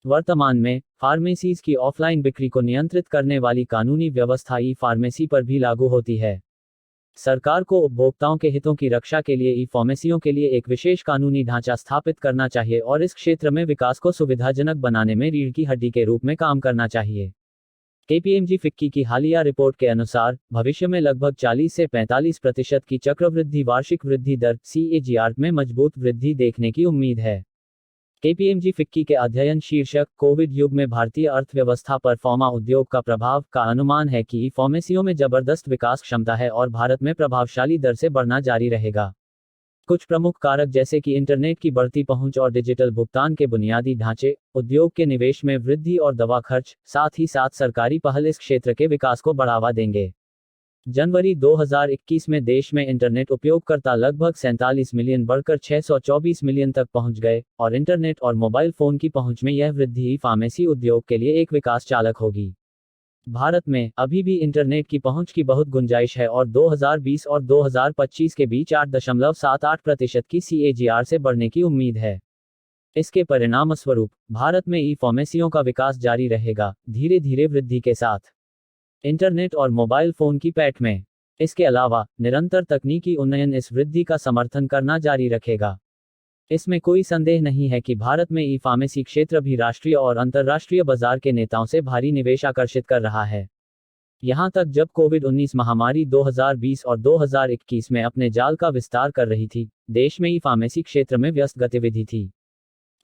वर्तमान में फार्मेसीज की ऑफलाइन बिक्री को नियंत्रित करने वाली कानूनी व्यवस्था ई फार्मेसी पर भी लागू होती है। सरकार को उपभोक्ताओं के हितों की रक्षा के लिए ई फार्मेसियों के लिए एक विशेष कानूनी ढांचा स्थापित करना चाहिए और इस क्षेत्र में विकास को सुविधाजनक बनाने में रीढ़ की हड्डी के रूप में काम करना चाहिए। केपीएमजी फिक्की की हालिया रिपोर्ट के अनुसार भविष्य में लगभग 40 से 45% की चक्रवृद्धि वार्षिक वृद्धि दर CAGR में मजबूत वृद्धि देखने की उम्मीद है। केपीएमजी फिक्की के अध्ययन शीर्षक कोविड युग में भारतीय अर्थव्यवस्था पर फार्मा उद्योग का प्रभाव का अनुमान है कि ई फार्मेसियों में जबरदस्त विकास क्षमता है और भारत में प्रभावशाली दर से बढ़ना जारी रहेगा। कुछ प्रमुख कारक जैसे कि इंटरनेट की बढ़ती पहुंच और डिजिटल भुगतान के बुनियादी ढांचे, उद्योग के निवेश में वृद्धि और दवा खर्च, साथ ही साथ सरकारी पहल इस क्षेत्र के विकास को बढ़ावा देंगे। जनवरी 2021 में देश में इंटरनेट उपयोगकर्ता लगभग 47 मिलियन बढ़कर 624 मिलियन तक पहुंच गए और इंटरनेट और मोबाइल फोन की पहुंच में यह वृद्धि फार्मेसी उद्योग के लिए एक विकास चालक होगी। भारत में अभी भी इंटरनेट की पहुंच की बहुत गुंजाइश है और 2020 और 2025 के बीच 8.78% की CAGR से बढ़ने की उम्मीद है। इसके परिणामस्वरूप भारत में ई फार्मेसियों का विकास जारी रहेगा, धीरे धीरे वृद्धि के साथ इंटरनेट और मोबाइल फोन की पैठ में। इसके अलावा निरंतर तकनीकी उन्नयन इस वृद्धि का समर्थन करना जारी रखेगा। इसमें कोई संदेह नहीं है कि भारत में ई फार्मेसी क्षेत्र भी राष्ट्रीय और अंतर्राष्ट्रीय बाजार के नेताओं से भारी निवेश आकर्षित कर रहा है। यहां तक जब कोविड-19 महामारी 2020 और 2021 में अपने जाल का विस्तार कर रही थी, देश में ई फार्मेसी क्षेत्र में व्यस्त गतिविधि थी।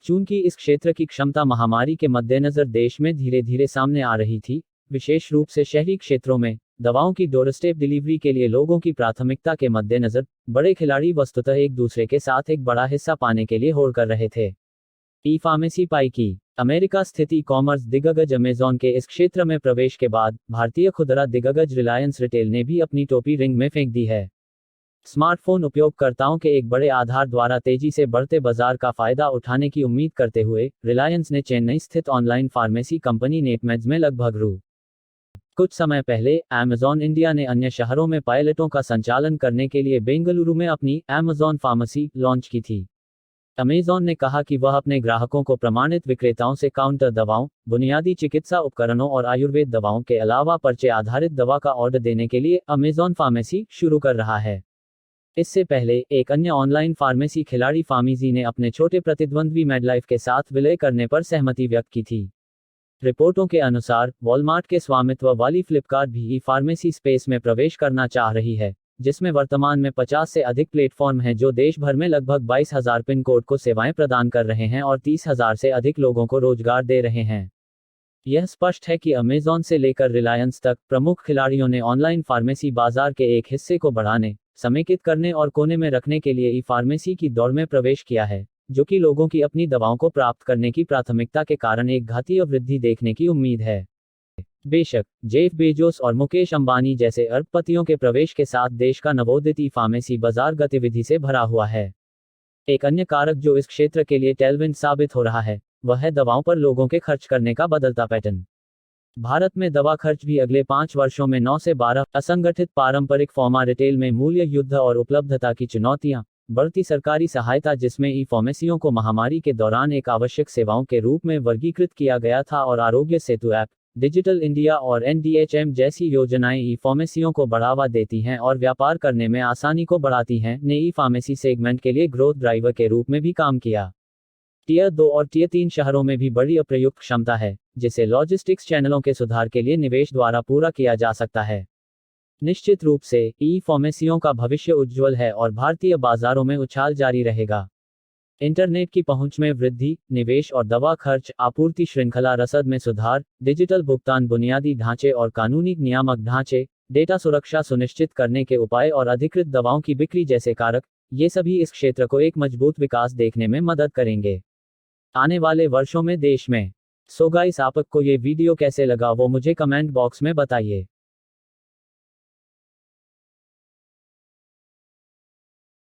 चूंकि इस क्षेत्र की क्षमता महामारी के मद्देनजर देश में धीरे धीरे सामने आ रही थी, विशेष रूप से शहरी क्षेत्रों में दवाओं की डोरस्टेप डिलीवरी के लिए लोगों की प्राथमिकता के मद्देनजर बड़े खिलाड़ी वस्तुतः एक दूसरे के साथ एक बड़ा हिस्सा पाने के लिए होड़ कर रहे थे। ई फार्मेसी पाई की अमेरिका स्थित ई कॉमर्स दिग्गज अमेज़न के इस क्षेत्र में प्रवेश के बाद भारतीय खुदरा दिग्गज रिलायंस रिटेल ने भी अपनी टोपी रिंग में फेंक दी है। स्मार्टफोन उपयोगकर्ताओं के एक बड़े आधार द्वारा तेजी से बढ़ते बाजार का फायदा उठाने की उम्मीद करते हुए रिलायंस ने चेन्नई स्थित ऑनलाइन फार्मेसी कंपनी नेटमेड्स में लगभग कुछ समय पहले अमेज़न इंडिया ने अन्य शहरों में पायलटों का संचालन करने के लिए बेंगलुरु में अपनी अमेज़न फार्मेसी लॉन्च की थी। अमेज़न ने कहा कि वह अपने ग्राहकों को प्रमाणित विक्रेताओं से काउंटर दवाओं, बुनियादी चिकित्सा उपकरणों और आयुर्वेद दवाओं के अलावा पर्चे आधारित दवा का ऑर्डर देने के लिए अमेज़न फार्मेसी शुरू कर रहा है। इससे पहले एक अन्य ऑनलाइन फार्मेसी खिलाड़ी फार्मेसी ने अपने छोटे प्रतिद्वंद्वी मेडलाइफ के साथ विलय करने पर सहमति व्यक्त की थी। रिपोर्टों के अनुसार वॉलमार्ट के स्वामित्व वाली फ्लिपकार्ट भी ई फार्मेसी स्पेस में प्रवेश करना चाह रही है, जिसमें वर्तमान में 50 से अधिक प्लेटफॉर्म हैं जो देश भर में लगभग 22,000 पिन कोड को सेवाएं प्रदान कर रहे हैं और 30,000 से अधिक लोगों को रोजगार दे रहे हैं। यह स्पष्ट है कि अमेज़न से लेकर रिलायंस तक प्रमुख खिलाड़ियों ने ऑनलाइन फार्मेसी बाजार के एक हिस्से को बढ़ाने, समेकित करने और कोने में रखने के लिए ई फार्मेसी की दौड़ में प्रवेश किया है, जो कि लोगों की अपनी दवाओं को प्राप्त करने की प्राथमिकता के कारण एक घातीय वृद्धि देखने की उम्मीद है। बेशक जेफ बेजोस और मुकेश अंबानी जैसे अरबपतियों के प्रवेश के साथ देश का नवोदित ई फार्मेसी बाजार गतिविधि से भरा हुआ है। एक अन्य कारक जो इस क्षेत्र के लिए टेलविंड साबित हो रहा है, वह है दवाओं पर लोगों के खर्च करने का बदलता पैटर्न। भारत में दवा खर्च भी अगले 5 वर्षों में 9 से 12 असंगठित पारंपरिक फार्मा रिटेल में मूल्य युद्ध और उपलब्धता की चुनौतियां, बढ़ती सरकारी सहायता जिसमें ई फार्मेसियों को महामारी के दौरान एक आवश्यक सेवाओं के रूप में वर्गीकृत किया गया था और Aarogya Setu app, digital India और NDHM जैसी योजनाएं ई फार्मेसियों को बढ़ावा देती हैं और व्यापार करने में आसानी को बढ़ाती हैं, ने ई फार्मेसी सेगमेंट के लिए ग्रोथ ड्राइवर के रूप में भी काम किया। टियर 2 और टियर 3 शहरों में भी बड़ी अप्रयुक्त क्षमता है, जिसे लॉजिस्टिक्स चैनलों के सुधार के लिए निवेश द्वारा पूरा किया जा सकता है। निश्चित रूप से ई फार्मेसियों का भविष्य उज्ज्वल है और भारतीय बाजारों में उछाल जारी रहेगा। इंटरनेट की पहुंच में वृद्धि, निवेश और दवा खर्च, आपूर्ति श्रृंखला रसद में सुधार, डिजिटल भुगतान बुनियादी ढांचे और कानूनी नियामक ढांचे, डेटा सुरक्षा सुनिश्चित करने के उपाय और अधिकृत दवाओं की बिक्री जैसे कारक, ये सभी इस क्षेत्र को एक मजबूत विकास देखने में मदद करेंगे आने वाले वर्षों में देश में। सो गाइस, आपको ये वीडियो कैसे लगा वो मुझे कमेंट बॉक्स में बताइए।